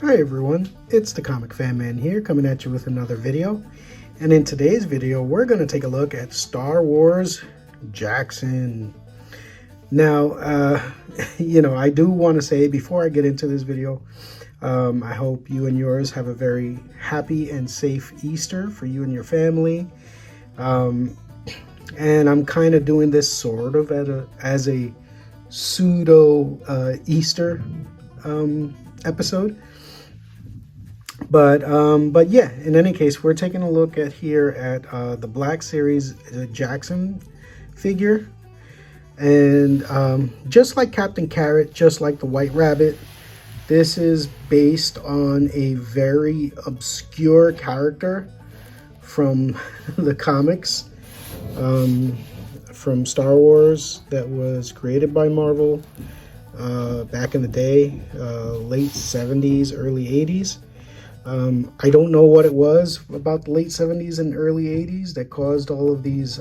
Hi everyone, it's the Comic Fan Man here coming at you with another video. And in today's video, we're going to take a look at Star Wars Jaxxon. Now, I do want to say before I get into this video, I hope you and yours have a very happy and safe Easter for you and your family. And I'm kind of doing this sort of as a pseudo Easter episode. But yeah, in any case, we're taking a look at the Black Series Jaxxon figure. And just like Captain Carrot, just like the White Rabbit, this is based on a very obscure character from the comics, from Star Wars, that was created by Marvel back in the day, late 70s, early 80s. I don't know what it was about the late 70s and early 80s that caused all of these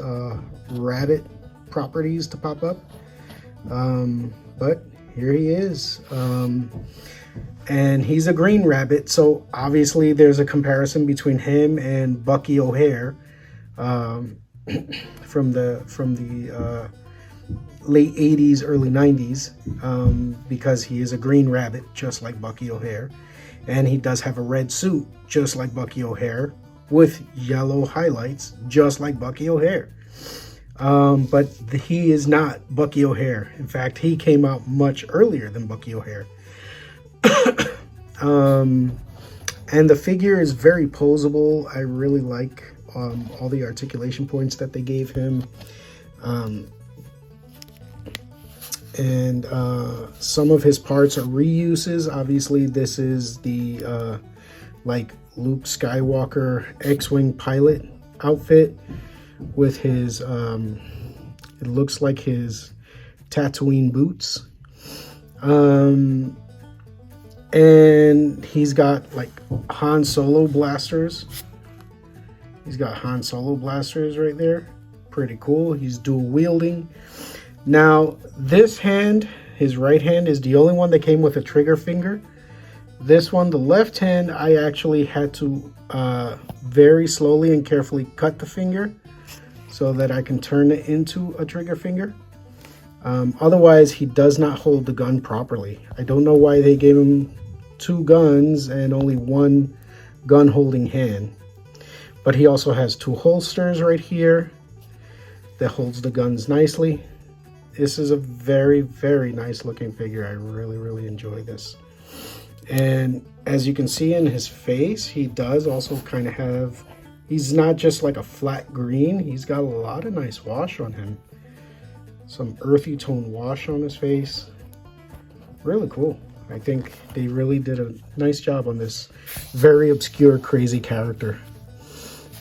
rabbit properties to pop up. But here he is. And he's a green rabbit, so obviously there's a comparison between him and Bucky O'Hare from the late 80s, early 90s, because he is a green rabbit, just like Bucky O'Hare. And he does have a red suit, just like Bucky O'Hare, with yellow highlights, just like Bucky O'Hare. But he is not Bucky O'Hare. In fact, he came out much earlier than Bucky O'Hare. And the figure is very posable. I really like all the articulation points that they gave him. And some of his parts are reuses. Obviously, this is the like Luke Skywalker X-Wing pilot outfit with his it looks like his Tatooine boots. And he's got like Han Solo blasters. He's got Han Solo blasters right there. Pretty cool. He's dual wielding. Now, this hand, his right hand, is the only one that came with a trigger finger. This one, the left hand, I actually had to very slowly and carefully cut the finger so that I can turn it into a trigger finger. Otherwise, he does not hold the gun properly. I don't know why they gave him two guns and only one gun holding hand. But he also has two holsters right here that holds the guns nicely. This is a very, very nice looking figure. I really, really enjoy this. And as you can see in his face, he does also kind of have, he's not just like a flat green. He's got a lot of nice wash on him. Some earthy tone wash on his face. Really cool. I think they really did a nice job on this very obscure, crazy character.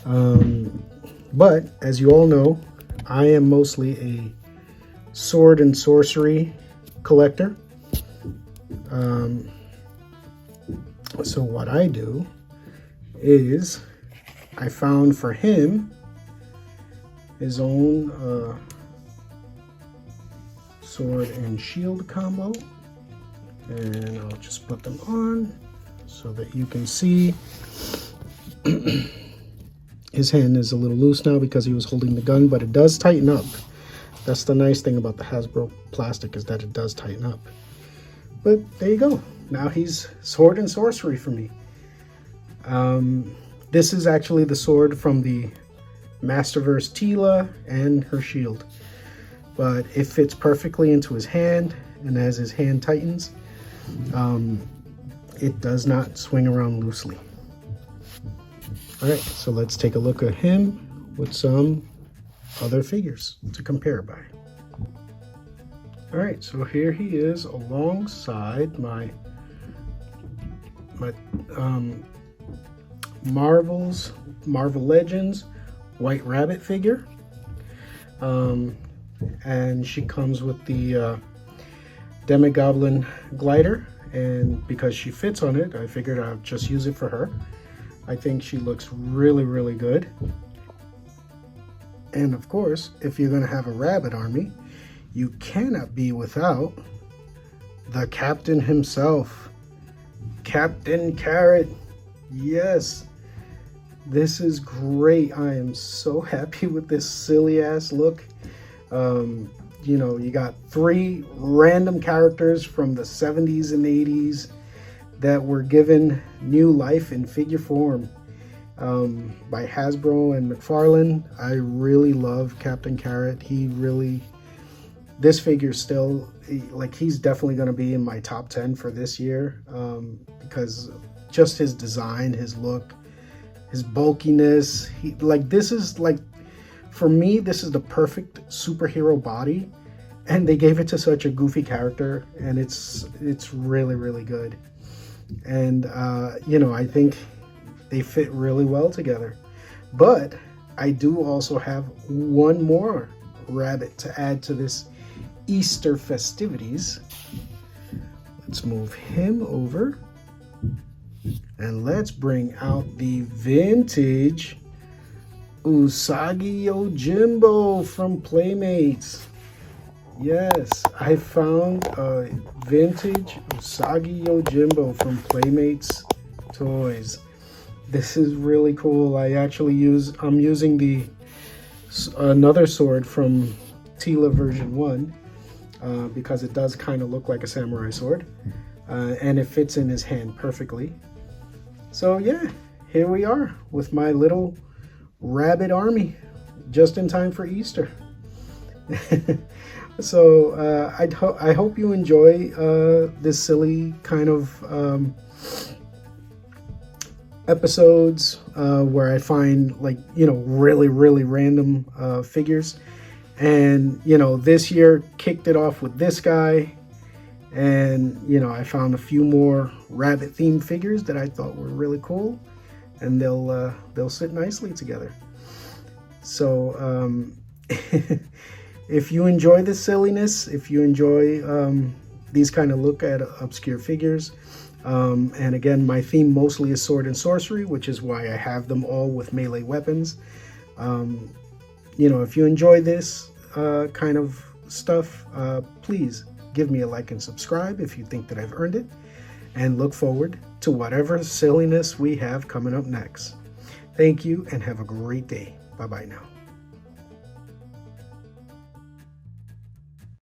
But as you all know, I am mostly a sword and sorcery collector. So what I do is I found for him his own sword and shield combo, and I'll just put them on so that you can see. His hand is a little loose now because he was holding the gun, but it does tighten up. That's the nice thing about the Hasbro plastic, is that it does tighten up. But there you go. Now he's sword and sorcery for me. This is actually the sword from the Masterverse Teela and her shield. But it fits perfectly into his hand, and as his hand tightens, it does not swing around loosely. Alright, so let's take a look at him with some other figures to compare by. Alright, so here he is alongside my Marvel Legends White Rabbit figure. And she comes with the Demi-Goblin glider, and because she fits on it, I figured I'd just use it for her. I think she looks really, really good. And of course, if you're going to have a rabbit army, you cannot be without the captain himself, Captain Carrot. Yes, this is great. I am so happy with this silly ass look. You know, you got 3 random characters from the 70s and 80s that were given new life in figure form by Hasbro and McFarlane. I really love Captain Carrot. This figure still, like, he's definitely going to be in my top 10 for this year because just his design, his look, his bulkiness. This is like, for me, this is the perfect superhero body, and they gave it to such a goofy character, and it's really, really good. And you know, I think they fit really well together. But I do also have one more rabbit to add to this Easter festivities. Let's move him over, and let's bring out the vintage Usagi Yojimbo from Playmates. Yes, I found a vintage Usagi Yojimbo from Playmates Toys. This is really cool. I'm using another sword from Teela version 1 because it does kind of look like a samurai sword, and it fits in his hand perfectly. So yeah, here we are with my little rabbit army just in time for Easter. So I hope you enjoy this silly kind of episodes where I find, like, you know, really, really random figures. And, you know, this year kicked it off with this guy. And, you know, I found a few more rabbit themed figures that I thought were really cool, and they'll sit nicely together. So if you enjoy this silliness, if you enjoy these kind of look at obscure figures, and again, my theme mostly is sword and sorcery, which is why I have them all with melee weapons. You know, if you enjoy this kind of stuff, please give me a like and subscribe if you think that I've earned it, and look forward to whatever silliness we have coming up next. Thank you and have a great day. Bye-bye now.